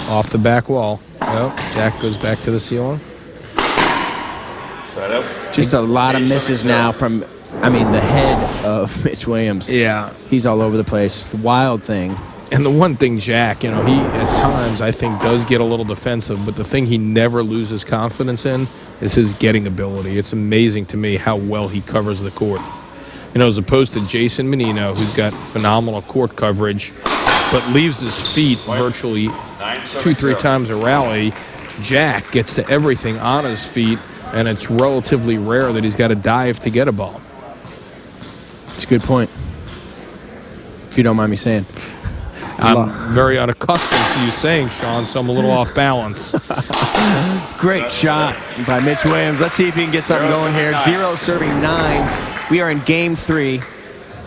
Off the back wall. Oh, Jack goes back to the ceiling. Set up. Just a lot of misses now from, the head of Mitch Williams. Yeah. He's all over the place. The wild thing. And the one thing, Jack, he at times I think does get a little defensive, but the thing he never loses confidence in is his getting ability. It's amazing to me how well he covers the court. As opposed to Jason Menino, who's got phenomenal court coverage, but leaves his feet virtually 2-3 times a rally. Jack gets to everything on his feet, and it's relatively rare that he's got to dive to get a ball. It's a good point, if you don't mind me saying. I'm very unaccustomed to you saying, Sean, so I'm a little off balance. Great shot by Mitch Williams. Let's see if he can get something going here. 0 serving 9. We are in game 3.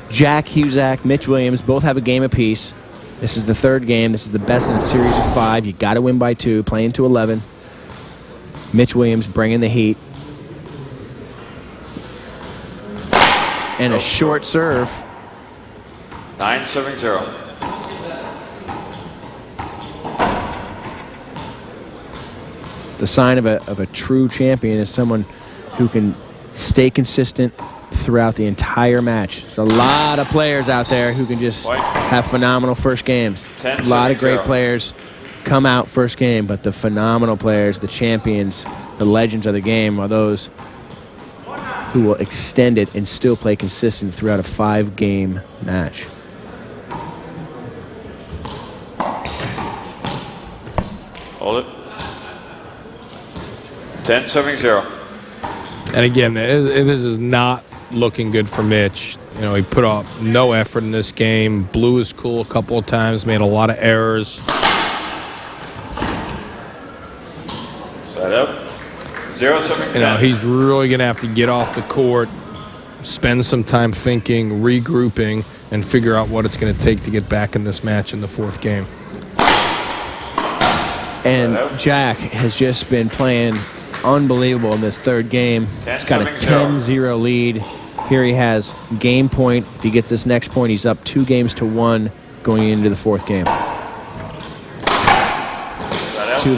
Jack Huczek, Mitch Williams, both have a game apiece. This is the third game. This is the best in a series of 5. You got to win by 2, playing to 11. Mitch Williams bringing the heat. And a short serve. 9 serving 0. The sign of a true champion is someone who can stay consistent throughout the entire match. There's a lot of players out there who can just have phenomenal first games. A lot of great players come out first game, but the phenomenal players, the champions, the legends of the game are those who will extend it and still play consistent throughout a 5-game match. Hold it. 10 serving 0. And again, this is not looking good for Mitch. You know, he put up no effort in this game, blew his cool a couple of times, made a lot of errors. Side up. 0 serving 10. You know, he's really going to have to get off the court, spend some time thinking, regrouping, and figure out what it's going to take to get back in this match in the 4th game. And Jack has just been playing unbelievable in this 3rd game. He's got a 10-0 lead. Here he has game point. If he gets this next point, he's up 2 games to 1 going into the 4th game. 2.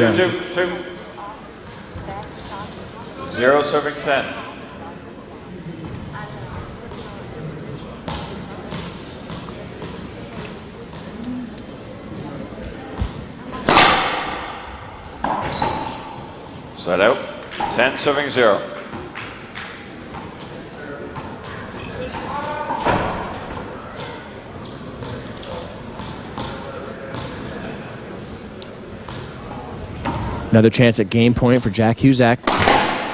0 serving 10. Side out. 10 serving 0. Another chance at game point for Jack Huczek.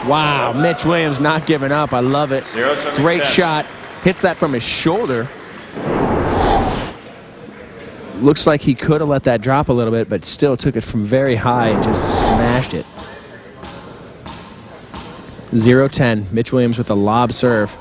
Wow, Mitch Williams not giving up. I love it. Great 10. shot. Hits that from his shoulder. Looks like he could have let that drop a little bit, but still took it from very high and just smashed it. 0-10. Mitch Williams with a lob serve.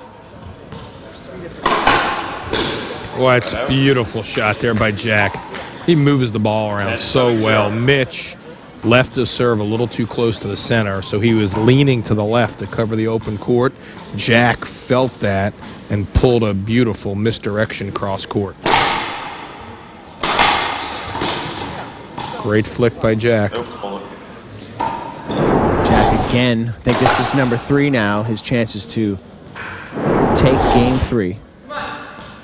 Well, it's a beautiful shot there by Jack. He moves the ball around so well. Mitch left his serve a little too close to the center, so he was leaning to the left to cover the open court. Jack felt that and pulled a beautiful misdirection cross court. Great flick by Jack. Jack again. I think this is number 3 now. His chances to take game 3.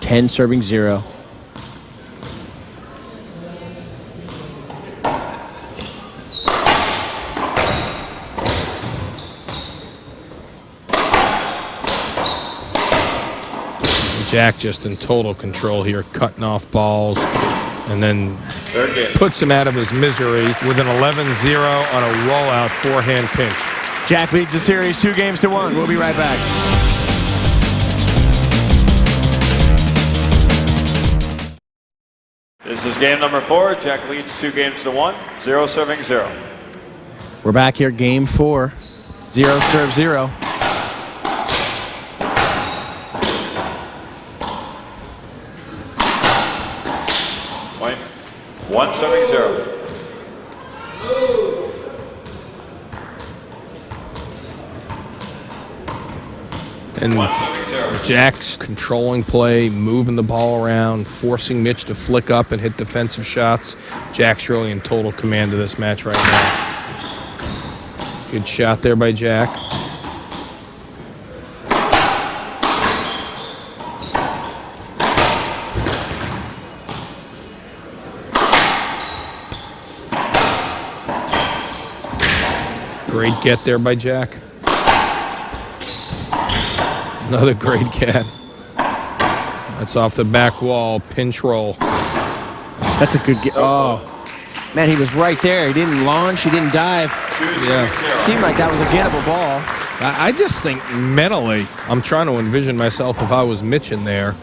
10 serving 0. Jack just in total control here, cutting off balls, and then puts him out of his misery with an 11-0 on a rollout forehand pinch. Jack leads the series 2 games to 1. We'll be right back. This is game number 4. Jack leads 2 games to 1. 0 serving 0. We're back here, game 4. 0 serve 0. Point. 1 serving 0. And Jack's controlling play, moving the ball around, forcing Mitch to flick up and hit defensive shots. Jack's really in total command of this match right now. Good shot there by Jack. Great get there by Jack. Another great get. That's off the back wall, pinch roll. That's a good get. Oh, man, he was right there. He didn't launch, he didn't dive. Yeah. Seemed like that was a gettable ball. I just think mentally, I'm trying to envision myself if I was Mitch in there.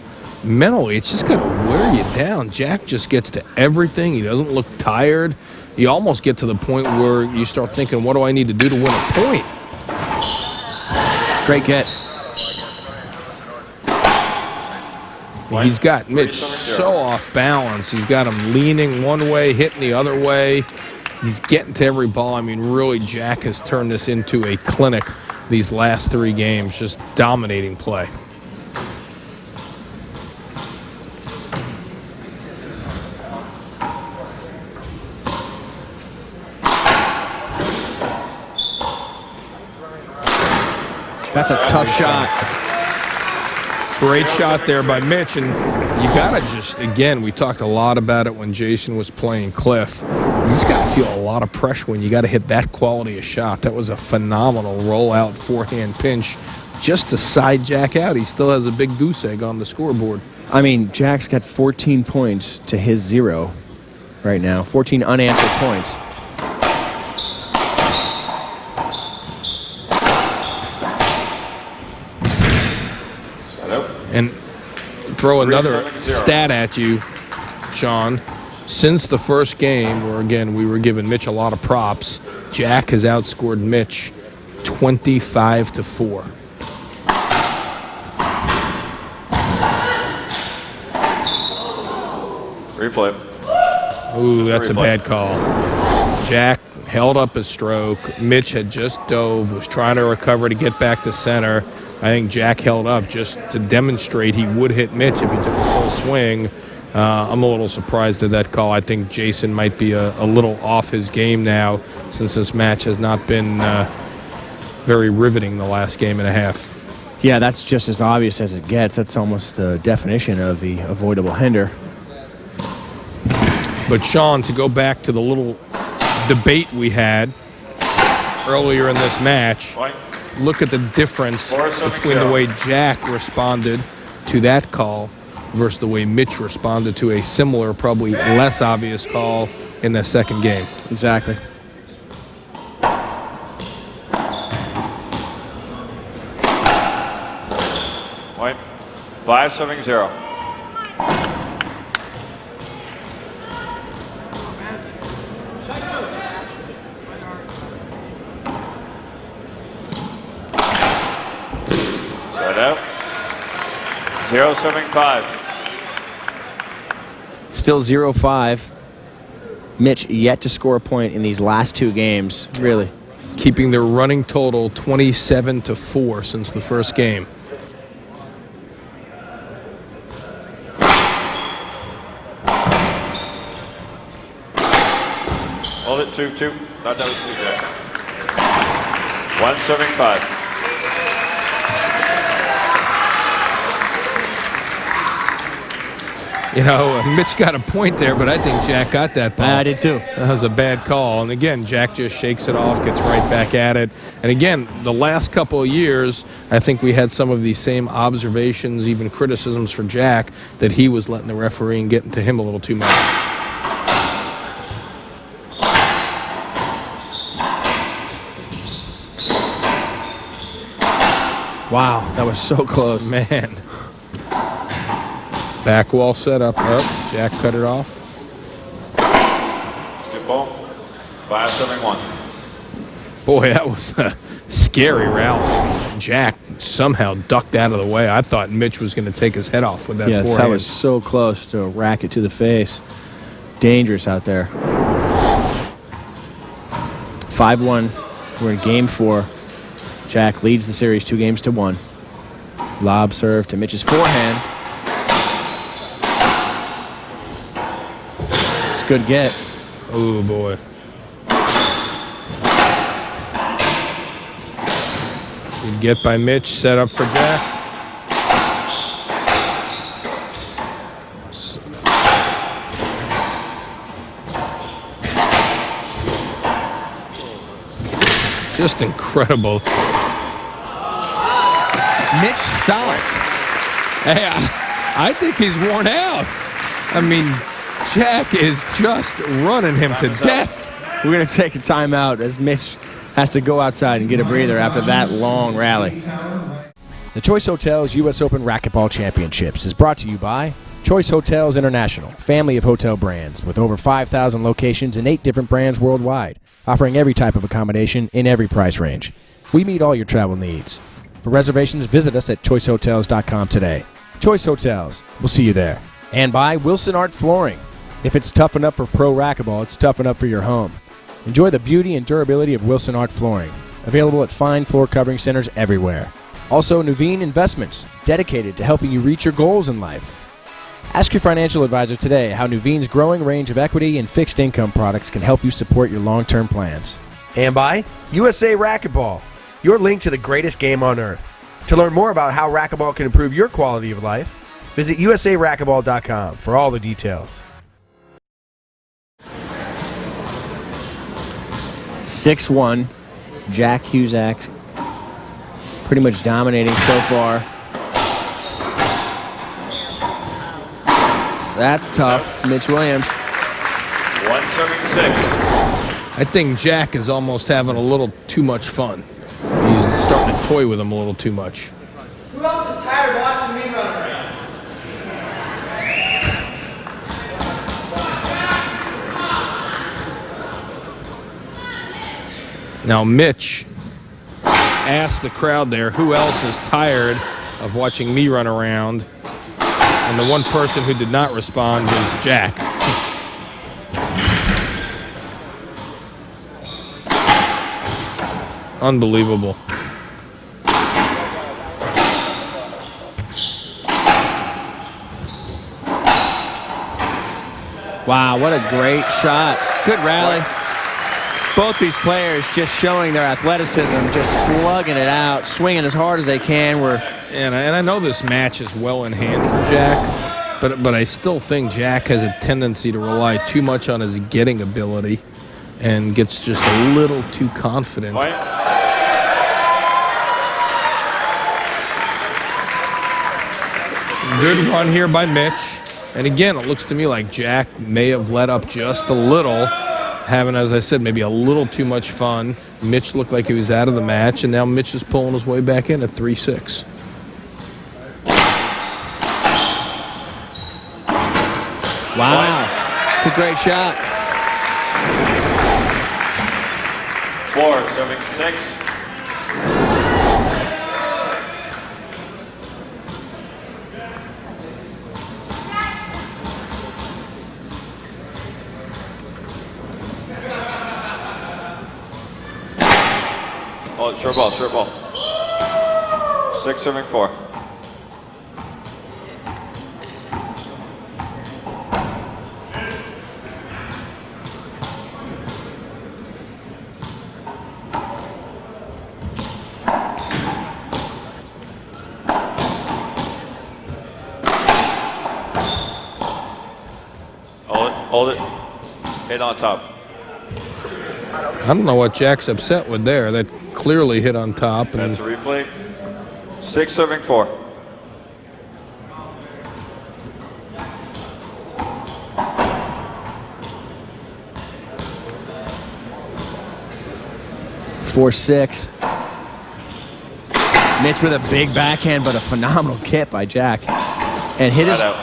mentally, it's just going to wear you down. Jack just gets to everything. He doesn't look tired. You almost get to the point where you start thinking, what do I need to do to win a point? Great get. He's got Mitch so off balance. He's got him leaning one way, hitting the other way. He's getting to every ball. I mean, really, Jack has turned this into a clinic these last 3 games, just dominating play. That's a tough shot. Great shot there by Mitch, and you gotta just, again, we talked a lot about it when Jason was playing Cliff. You just gotta feel a lot of pressure when you gotta hit that quality of shot. That was a phenomenal rollout forehand pinch just to side Jack out. He still has a big goose egg on the scoreboard. I mean, Jack's got 14 points to his 0 right now. 14 unanswered points. And throw another stat at you, Sean. Since the first game, where again we were giving Mitch a lot of props, Jack has outscored Mitch 25-4. Replay. Ooh, that's a bad call. Jack held up his stroke. Mitch had just dove, was trying to recover to get back to center. I think Jack held up just to demonstrate he would hit Mitch if he took a full swing. I'm a little surprised at that call. I think Jason might be a little off his game now since this match has not been very riveting the last game and a half. Yeah, that's just as obvious as it gets. That's almost the definition of the avoidable hinder. But Sean, to go back to the little debate we had earlier in this match, look at the difference between the way Jack responded to that call versus the way Mitch responded to a similar, probably less obvious call in the second game. Exactly. White. 5-7-0. Out. 0-7-5. Still 0-5. Mitch yet to score a point in these last 2 games. Really. Keeping their running total 27-4 since the first game. Hold it, 2-2. Thought that was 2, Jack. 1-7-5. You know, Mitch got a point there, but I think Jack got that ball. I did too. That was a bad call. And again, Jack just shakes it off, gets right back at it. And again, the last couple of years, I think we had some of these same observations, even criticisms for Jack, that he was letting the referee and getting to him a little too much. Wow, that was so close. Man. Back wall set up. Oh, Jack cut it off. Skip ball. 5-7-1. Boy, that was a scary rally. Jack somehow ducked out of the way. I thought Mitch was going to take his head off with that forehand. That was so close to a racket to the face. Dangerous out there. 5-1. We're in game 4. Jack leads the series 2-1. Lob serve to Mitch's forehand. Good get. Oh, boy. Good get by Mitch. Set up for Jack. Just incredible. Mitch stopped. Hey, I think he's worn out. I mean, Jack is just running him to death. We're going to take a timeout as Mitch has to go outside and get a breather after that long rally. The Choice Hotels U.S. Open Racquetball Championships is brought to you by Choice Hotels International, family of hotel brands with over 5,000 locations and 8 different brands worldwide, offering every type of accommodation in every price range. We meet all your travel needs. For reservations, visit us at choicehotels.com today. Choice Hotels. We'll see you there. And by Wilson Art Flooring. If it's tough enough for pro racquetball, it's tough enough for your home. Enjoy the beauty and durability of Wilson Art Flooring. Available at fine floor covering centers everywhere. Also, Nuveen Investments, dedicated to helping you reach your goals in life. Ask your financial advisor today how Nuveen's growing range of equity and fixed income products can help you support your long-term plans. And by USA Racquetball, your link to the greatest game on earth. To learn more about how racquetball can improve your quality of life, visit usaracquetball.com for all the details. 6-1, Jack Huczek, pretty much dominating so far. That's tough. Mitch Williams. 176. I think Jack is almost having a little too much fun. He's starting to toy with him a little too much. Who else is tired of watching me run around? Now Mitch asked the crowd there, who else is tired of watching me run around? And the one person who did not respond was Jack. Unbelievable. Wow, what a great shot. Good rally. Both these players just showing their athleticism, just slugging it out, swinging as hard as they can. And I know this match is well in hand for Jack, but I still think Jack has a tendency to rely too much on his getting ability and gets just a little too confident. Good run here by Mitch. And again, it looks to me like Jack may have let up just a little, having, as I said, maybe a little too much fun. Mitch looked like he was out of the match, and now Mitch is pulling his way back in at 3-6. Wow, it's a great shot. 476. Oh, short ball, short ball. 674. Hold it. Hit on top. I don't know what Jack's upset with there. That clearly hit on top. And That's a replay. 674. Four, 6. Mitch with a big backhand, but a phenomenal kit by Jack. And hit his... Side out.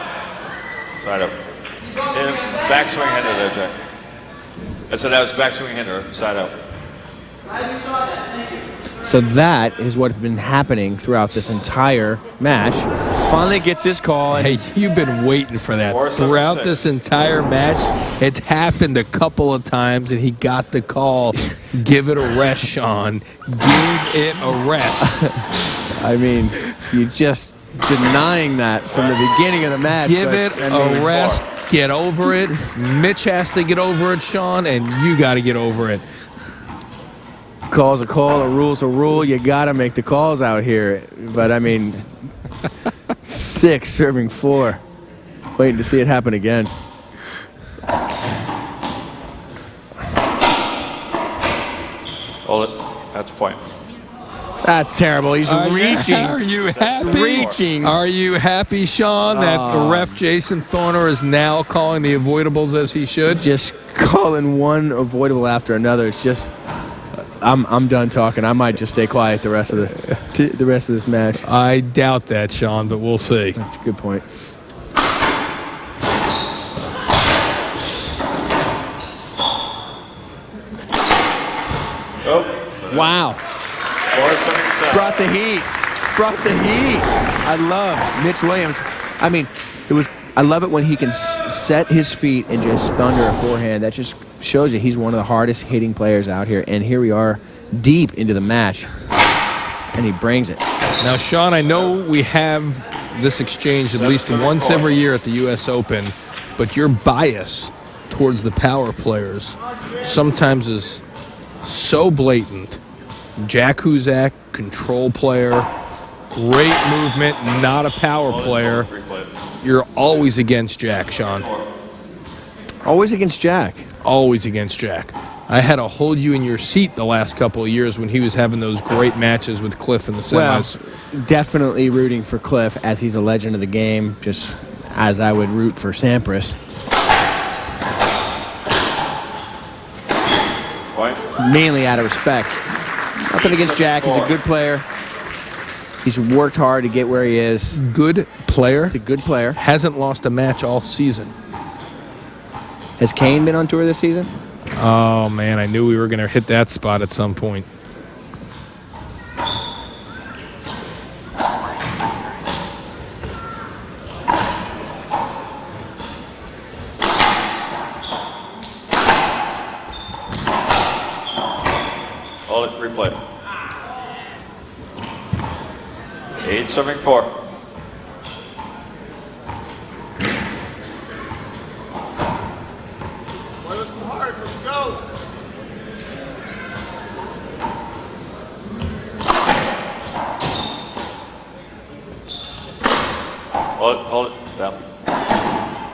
Side out. Backswing hitter there, Jack. I said that was backswing hitter, side out. So that is what has been happening throughout this entire match. Finally gets his call. And hey, you've been waiting for that. 476. Throughout this entire match, it's happened a couple of times, and he got the call. Give it a rest, Sean. Give it a rest. I mean, you just denying that from the beginning of the match. Give it a rest. Get over it. Mitch has to get over it, Sean, and you got to get over it. Call's a call, a rule's a rule. You got to make the calls out here. But, I mean, 6 serving 4. Waiting to see it happen again. Hold it. That's a point. That's terrible. He's reaching. Are you happy? Reaching. Are you happy, Sean, that the ref Jason Thorner is now calling the avoidables as he should? Just calling one avoidable after another. It's just I'm done talking. I might just stay quiet the rest of this match. I doubt that, Sean, but we'll see. That's a good point. Wow. Brought the heat. I love Mitch Williams. I mean, I love it when he can set his feet and just thunder a forehand. That just shows you he's one of the hardest hitting players out here. And here we are deep into the match, and he brings it. Now, Sean, I know we have this exchange at least once every year at the U.S. Open, but your bias towards the power players sometimes is so blatant. Jack Huczek, control player, great movement, not a power player. You're always against Jack, Sean. Always against Jack. Always against Jack. I had to hold you in your seat the last couple of years when he was having those great matches with Cliff in the semis. Well, definitely rooting for Cliff as he's a legend of the game, just as I would root for Sampras. Mainly out of respect. Nothing against Jack. He's a good player. He's worked hard to get where he is. Good player. He's a good player. Hasn't lost a match all season. Has Kane been on tour this season? Oh, man, I knew we were going to hit that spot at some point. Hold it, replay. 8-4. Play with some heart, let's go. Hold it, down.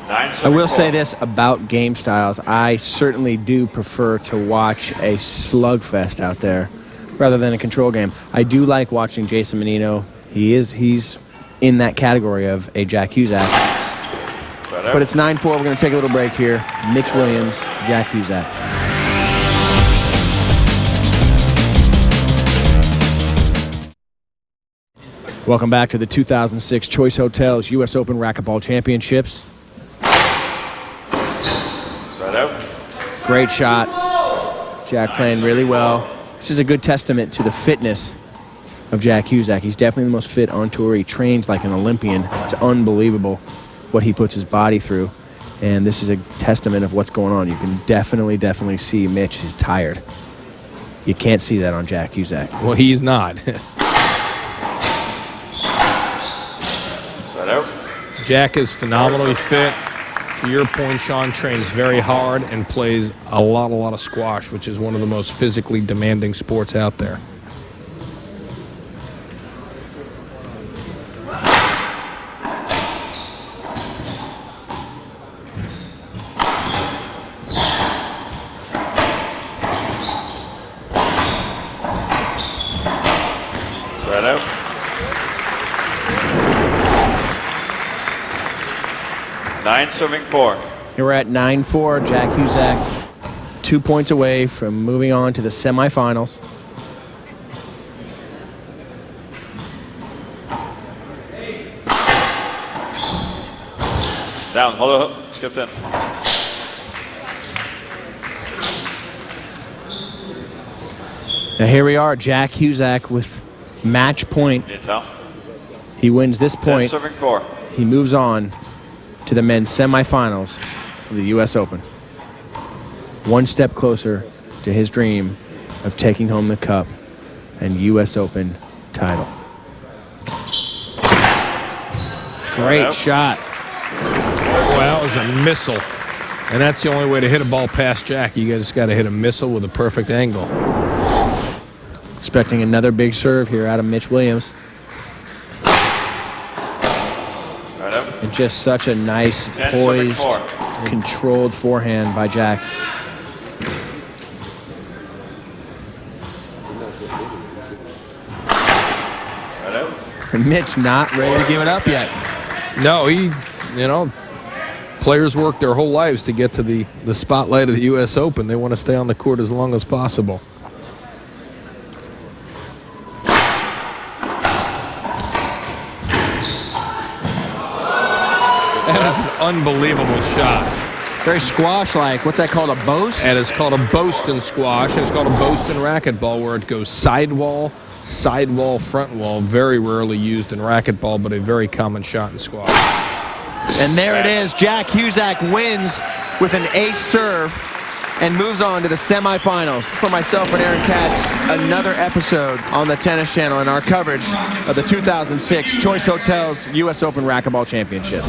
9-7. I will say this about game styles. I certainly do prefer to watch a slugfest out there rather than a control game. I do like watching Jason Menino. He's in that category of a Jack Huczek. But it's 9-4. We're going to take a little break here. Mitch Williams, Jack Huczek. Welcome back to the 2006 Choice Hotels U.S. Open Racquetball Championships. Great shot. Jack playing really well. This is a good testament to the fitness of Jack Huczek. He's definitely the most fit on tour. He trains like an Olympian. It's unbelievable what he puts his body through. And this is a testament of what's going on. You can definitely see Mitch is tired. You can't see that on Jack Huczek. Well, he's not. Jack is phenomenally fit. To your point, Sean trains very hard and plays a lot of squash, which is one of the most physically demanding sports out there. Side out. 9-4. Here we're at 9-4. Jack Huczek 2 points away from moving on to the semifinals. Down, hold it, skipped in. Now here we are, Jack Huczek with match point. He wins this point. 10-4. He moves on to the men's semifinals of the U.S. Open. One step closer to his dream of taking home the cup and U.S. Open title. Great shot. Well, that was a missile. And that's the only way to hit a ball past Jack. You just got to hit a missile with a perfect angle. Expecting another big serve here out of Mitch Williams. And just such a nice, poised, controlled forehand by Jack. Mitch not ready to give it up yet. No, players work their whole lives to get to the spotlight of the U.S. Open. They want to stay on the court as long as possible. That is an unbelievable shot. Very squash-like. What's that called, a boast? And it's called a boast in squash, and it's called a boast in racquetball, where it goes sidewall, front wall. Very rarely used in racquetball, but a very common shot in squash. And there it is. Jack Huczek wins with an ace serve and moves on to the semifinals. For myself and Aaron Katz, another episode on the Tennis Channel and our coverage of the 2006 Choice Hotels U.S. Open Racquetball Championship.